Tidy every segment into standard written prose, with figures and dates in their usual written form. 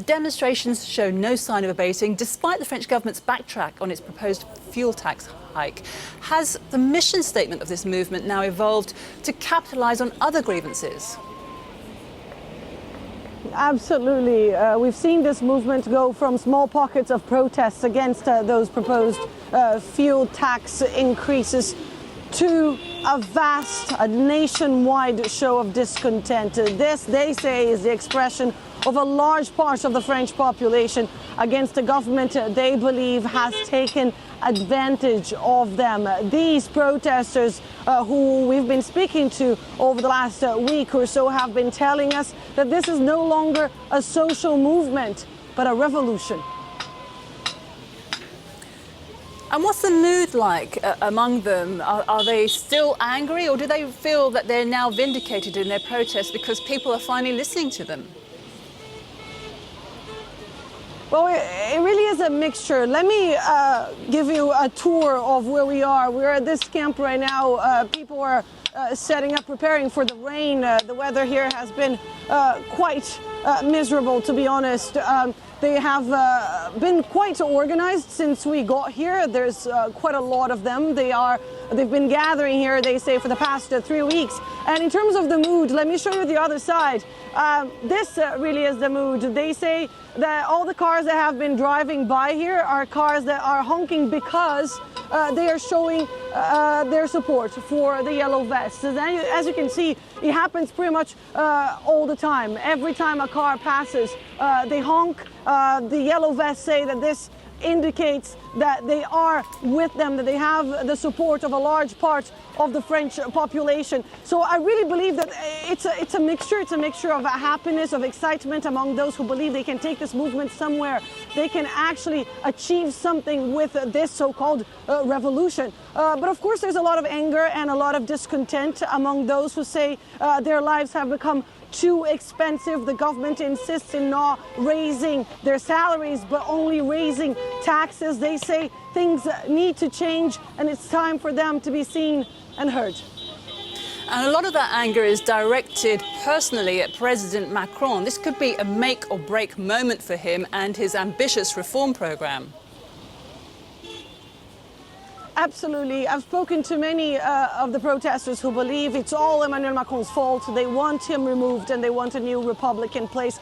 demonstrations show no sign of abating, despite the French government's backtrack on its proposed fuel tax hike. Has the mission statement of this movement now evolved to capitalise on other grievances? Absolutely. We've seen this movement go from small pockets of protests against those proposed fuel tax increases to a vast, nationwide show of discontent. This, they say, is the expression of a large part of the French population against a government they believe has taken advantage of them. These protesters who we've been speaking to over the last week or so have been telling us that this is no longer a social movement, but a revolution. And what's the mood like among them? Are they still angry, or do they feel that they're now vindicated in their protest because people are finally listening to them? Well, it really is a mixture. Let me give you a tour of where we are. We're at this camp right now. People are setting up, preparing for the rain. The weather here has been quite miserable, to be honest. They have been quite organized since we got here. There's quite a lot of them. They've been gathering here, they say, for the past 3 weeks. And in terms of the mood, let me show you the other side. This really is the mood. They say that all the cars that have been driving by here are cars that are honking because they are showing their support for the yellow vests. As you can see, it happens pretty much all the time. Every time a car passes, they honk. The yellow vests say that this indicates that they are with them, that they have the support of a large part of the French population. So I really believe that it's a mixture. It's a mixture of happiness, of excitement among those who believe they can take this movement somewhere. They can actually achieve something with this so-called revolution. But of course, there's a lot of anger and a lot of discontent among those who say their lives have become too expensive. The government insists in not raising their salaries, but only raising taxes. They say things need to change, and it's time for them to be seen and heard. And a lot of that anger is directed personally at President Macron. This could be a make or break moment for him and his ambitious reform programme. Absolutely. I've spoken to many of the protesters who believe it's all Emmanuel Macron's fault. They want him removed and they want a new republic in place.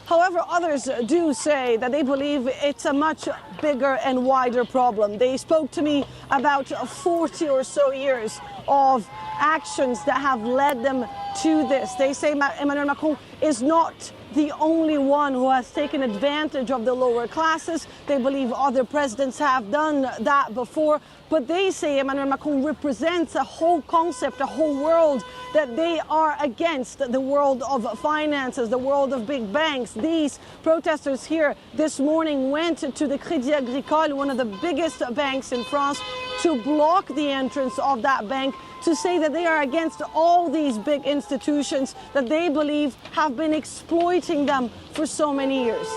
However, others do say that they believe it's a much bigger and wider problem. They spoke to me about 40 or so years of actions that have led them to this. They say Emmanuel Macron is not the only one who has taken advantage of the lower classes. They believe other presidents have done that before. But they say Emmanuel Macron represents a whole concept, a whole world that they are against, the world of finances, the world of big banks. These protesters here this morning went to the Crédit Agricole, one of the biggest banks in France, to block the entrance of that bank, to say that they are against all these big institutions that they believe have been exploiting them for so many years.